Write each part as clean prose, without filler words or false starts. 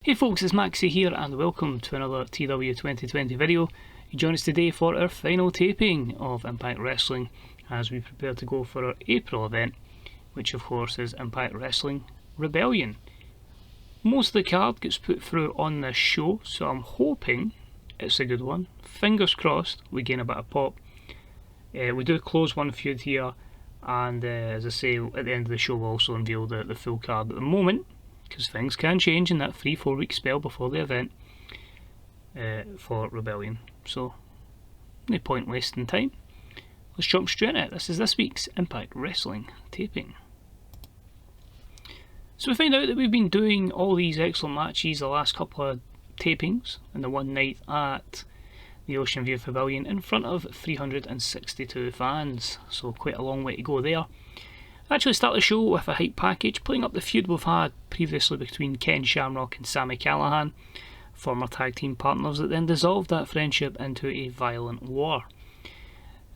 Hey folks, it's Maxie here and welcome to another TEW2020 video. You join us today for our final taping of Impact Wrestling as we prepare to go for our April event, which of course is Impact Wrestling Rebellion. Most of the card gets put through on this show, so I'm hoping it's a good one. Fingers crossed we gain a bit of pop. We do close one feud here, and as I say, at the end of the show we'll also unveil the full card. At the moment, because things can change in that 3-4 week spell before the event for Rebellion, so no point wasting time. Let's jump straight in it. This is this week's Impact Wrestling taping. So we find out that we've been doing all these excellent matches the last couple of tapings and the one night at the Ocean View Pavilion in front of 362 fans, so quite a long way to go there. Actually start the show with a hype package, playing up the feud we've had previously between Ken Shamrock and Sami Callihan, former tag team partners, that then dissolved that friendship into a violent war.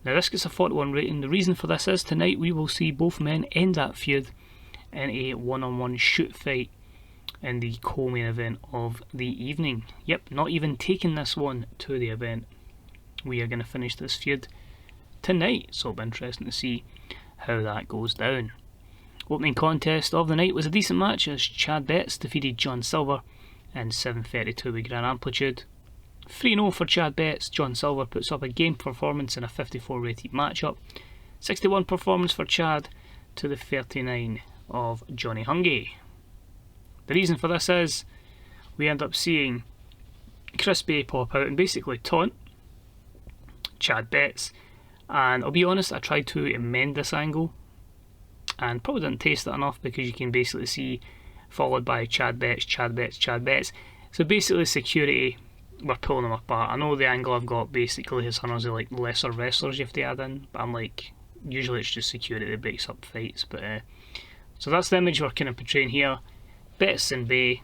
Now this gets a 41 rating. The reason for this is tonight we will see both men end that feud in a one-on-one shoot fight in the co-main event of the evening. Yep, not even taking this one to the event. We are going to finish this feud tonight, so it'll be interesting to see how that goes down. Opening contest of the night was a decent match as Chad Betts defeated John Silver in 7:32 with Grand Amplitude. 3-0 for Chad Betts. John Silver puts up a game performance in a 54 rated matchup. 61 performance for Chad to the 39 of Johnny Hungee. The reason for this is we end up seeing Chris Bay pop out and basically taunt Chad Betts. And I'll be honest, I tried to amend this angle and probably didn't taste it enough, because you can basically see followed by Chad Betts, Chad Betts, Chad Betts. So basically security, we're pulling them apart. I know the angle I've got basically has hundreds of like lesser wrestlers you have to add in, but I'm like, usually it's just security that breaks up fights. But so that's the image we're kind of portraying here. Betts and Bay,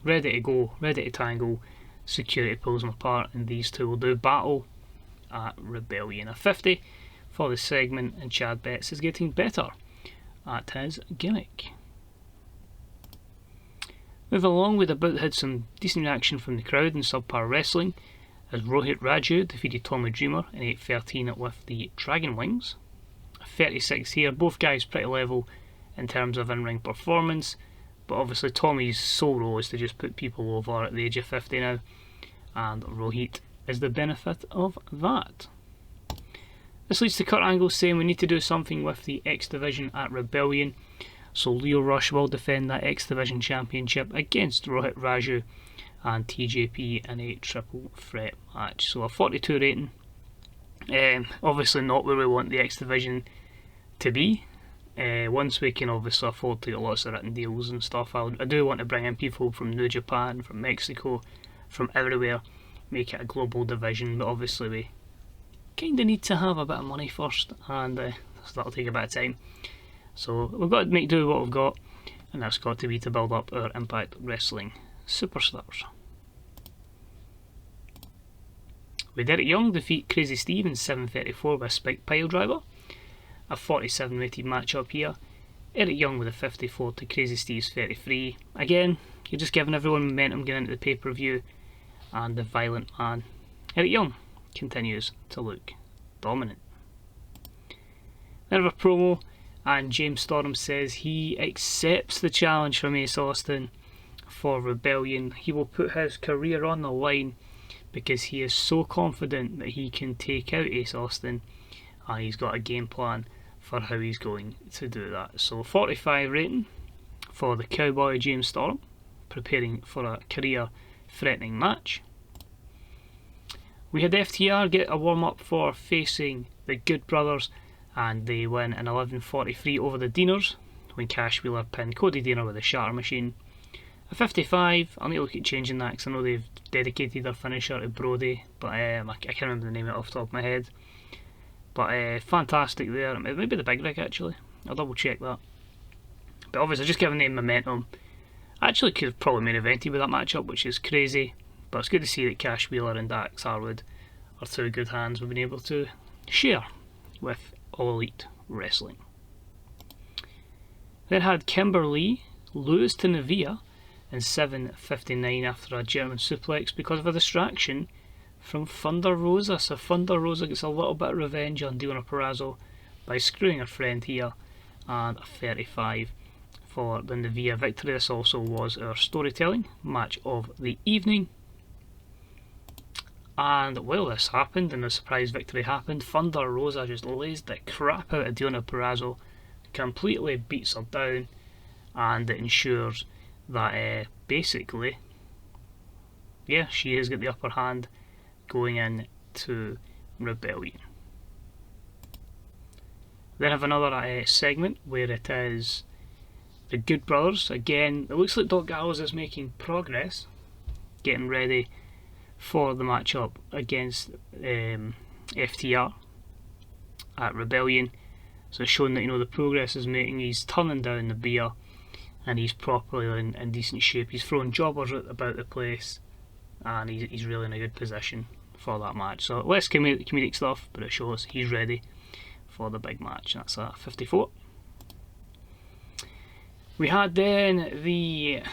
ready to go, ready to tangle. Security pulls them apart, and these two will do battle at Rebellion. A 50 for the segment, and Chad Betts is getting better at his gimmick. Moving along, we'd about had some decent reaction from the crowd in subpar wrestling as Rohit Raju defeated Tommy Dreamer in 8:13 with the Dragon Wings. 36 here, both guys pretty level in terms of in-ring performance, but obviously Tommy's sole role is to just put people over at the age of 50 now, and Rohit is the benefit of that. This leads to Kurt Angle saying we need to do something with the X Division at Rebellion, so Leo Rush will defend that X Division Championship against Rohit Raju and TJP in a triple threat match. So a 42 rating. Obviously not where we want the X Division to be. Once we can obviously afford to get lots of written deals and stuff, I do want to bring in people from New Japan, from Mexico, from everywhere, make it a global division, but obviously we kind of need to have a bit of money first, and so that'll take a bit of time. So we've got to make do with what we've got, and that's got to be to build up our Impact Wrestling superstars. With Eric Young defeat Crazy Steve in 7:34 with Spike Piledriver. A 47 rated matchup here. Eric Young with a 54 to Crazy Steve's 33. Again, you're just giving everyone momentum getting into the pay-per-view, and the violent man Eric Young continues to look dominant. Then we have a promo, and James Storm says he accepts the challenge from Ace Austin for Rebellion. He will put his career on the line because he is so confident that he can take out Ace Austin, and he's got a game plan for how he's going to do that. So 45 rating for the Cowboy James Storm, preparing for a career threatening match. We had FTR get a warm up for facing the Good Brothers, and they win in 11:43 over the Deaners when Cash Wheeler pinned Cody Deaner with a shatter machine. A 55, I'll need to look at changing that because I know they've dedicated their finisher to Brody, but I can't remember the name of it off the top of my head. But fantastic there. Maybe the Big Rig actually, I'll double check that. But obviously just giving them momentum. I actually could have probably main evented with that matchup, which is crazy. But it's good to see that Cash Wheeler and Dax Harwood are two good hands we've been able to share with All Elite Wrestling. Then had Kimberly lose to Navia in 7:59 after a German suplex because of a distraction from Thunder Rosa. So Thunder Rosa gets a little bit of revenge on Deonna Purrazzo by screwing her friend here, and a 35 for the Nevia victory. This also was our storytelling match of the evening. And while this happened and the surprise victory happened, Thunder Rosa just lays the crap out of Deonna Purrazzo, completely beats her down, and it ensures that basically, yeah, she has got the upper hand going into Rebellion. Then have another segment where it is the Good Brothers. Again, it looks like Doc Gallows is making progress, getting ready for the matchup against FTR at Rebellion. So it's showing that, you know, the progress is making. He's turning down the beer and he's properly in decent shape. He's throwing jobbers about the place and he's really in a good position for that match. So less comedic stuff, but it shows he's ready for the big match. That's at 54. We had then the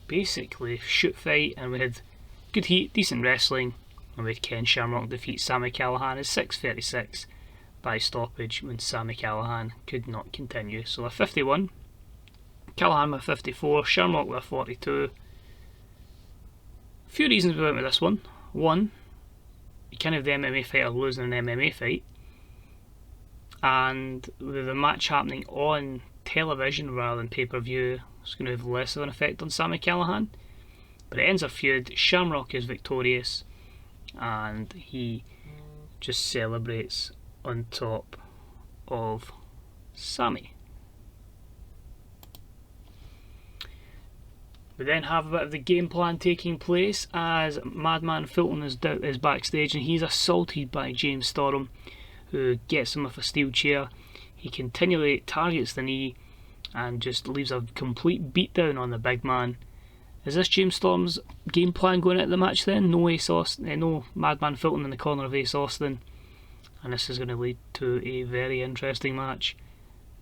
basically shoot fight, and we had good heat, decent wrestling, and we had Ken Shamrock defeat Sami Callihan at 6:36 by stoppage when Sami Callihan could not continue. So a 51, Callihan with 54, Shamrock with a 42. A few reasons we went with this one. One, you can't have the MMA fighter losing an MMA fight, and with the match happening on television rather than pay-per-view, it's going to have less of an effect on Sami Callihan. But it ends a feud. Shamrock is victorious and he just celebrates on top of Sami. We then have a bit of the game plan taking place as Madman Fulton is backstage, and he's assaulted by James Storm, who gets him with a steel chair. He continually targets the knee and just leaves a complete beatdown on the big man. Is this James Storm's game plan going into the match then? No no Madman Fulton in the corner of Ace Austin, and this is going to lead to a very interesting match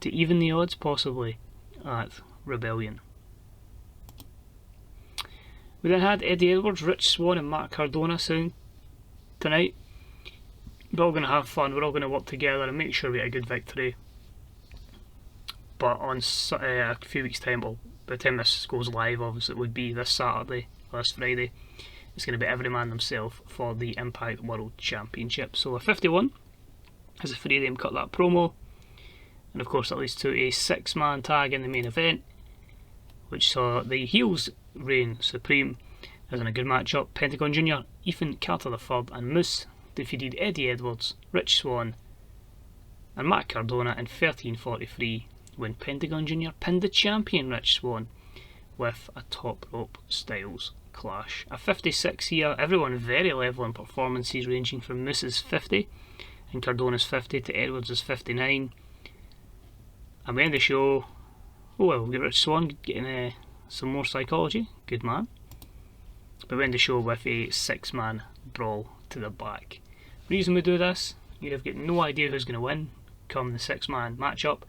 to even the odds possibly at Rebellion. We then had Eddie Edwards, Rich Swann and Matt Cardona saying tonight we're all going to have fun, we're all going to work together and make sure we get a good victory. But on a few weeks' time, well, by the time this goes live, obviously it would be this Saturday or this Friday, it's going to be every man himself for the Impact World Championship. So a 51 as the three of them cut that promo, and of course that leads to a 6-man tag in the main event, which saw the heels reign supreme as in a good matchup. Pentagon Jr, Ethan Carter III and Moose defeated Eddie Edwards, Rich Swann and Matt Cardona in 13:43 when Pentagon Jr pinned the champion Rich Swann with a top rope styles clash. A 56 here, everyone very level in performances, ranging from Moose's 50 and Cardona's 50 to Edwards' 59. And we end the show, oh well, we get Rich Swann getting some more psychology, good man. But we end the show with a 6-man brawl to the back. Reason we do this, you have got no idea who's going to win come the 6-man matchup.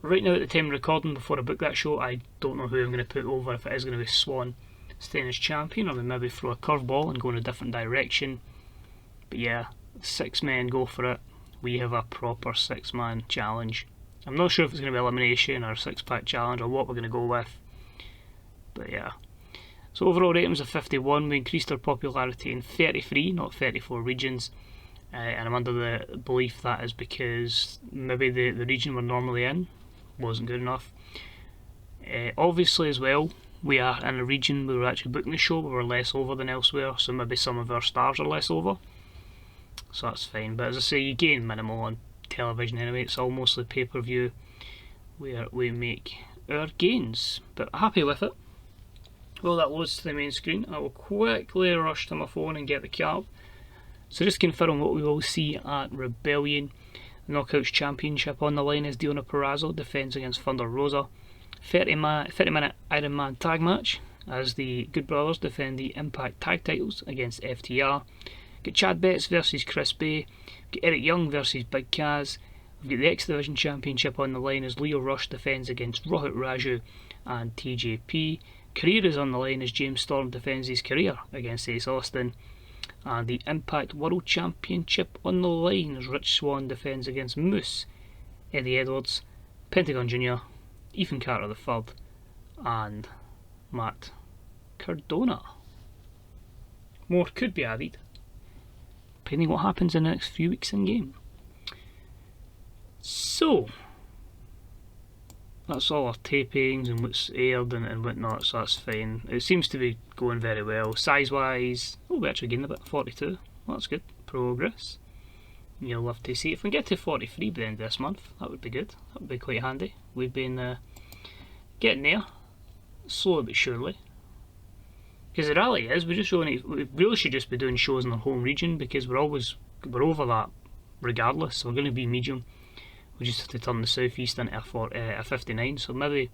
Right now at the time of recording, before I book that show, I don't know who I'm going to put over, if it is going to be Swann staying as champion, or we maybe throw a curveball and go in a different direction. But yeah, 6 men go for it. We have a proper 6-man challenge. I'm not sure if it's going to be elimination or a 6-pack challenge or what we're going to go with. But yeah. So overall ratings of 51, we increased our popularity in 33, not 34 regions. And I'm under the belief that is because maybe the region we're normally in wasn't good enough. Obviously as well, we are in a region where we're actually booking the show where we're less over than elsewhere, so maybe some of our stars are less over. So that's fine, but as I say, you gain minimal on television anyway. It's all mostly pay-per-view where we make our gains, but happy with it. Well, that loads to the main screen. I will quickly rush to my phone and get the card. So just confirm what we will see at Rebellion. The Knockouts Championship on the line as Deonna Purrazzo defends against Thunder Rosa. 30-minute Iron Man tag match as the Good Brothers defend the Impact tag titles against FTR. Got Chad Betts versus Chris Bay. Got Eric Young versus Big Kaz. We've got the X Division Championship on the line as Leo Rush defends against Rohit Raju and TJP. career is on the line as James Storm defends his career against Ace Austin. And the Impact World Championship on the line as Rich Swann defends against Moose, Eddie Edwards, Pentagon Jr, Ethan Carter III, and Matt Cardona. More could be added, depending what happens in the next few weeks in game. So, that's all our tapings and what's aired and whatnot, so that's fine. It seems to be going very well. Size wise, we actually gained a bit, 42. Well, that's good. Progress. You'll love to see. If we get to 43 by the end of this month, that would be good. That would be quite handy. We've been getting there, slowly but surely. Because the rally is, we really should just be doing shows in the home region, because we're over that regardless. So we're going to be medium. We just have to turn the southeast into a 59, so maybe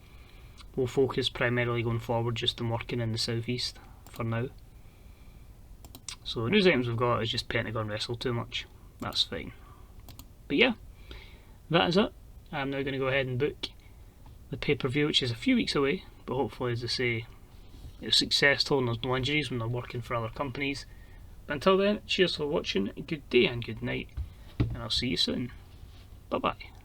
we'll focus primarily going forward just on working in the southeast for now. So the news items we've got is just Pentagon wrestle too much. That's fine. But yeah, that is it. I'm now going to go ahead and book the pay-per-view, which is a few weeks away, but hopefully, as I say, it's successful and there's no injuries when they're working for other companies. But until then, cheers for watching, good day and good night, and I'll see you soon. Bye bye.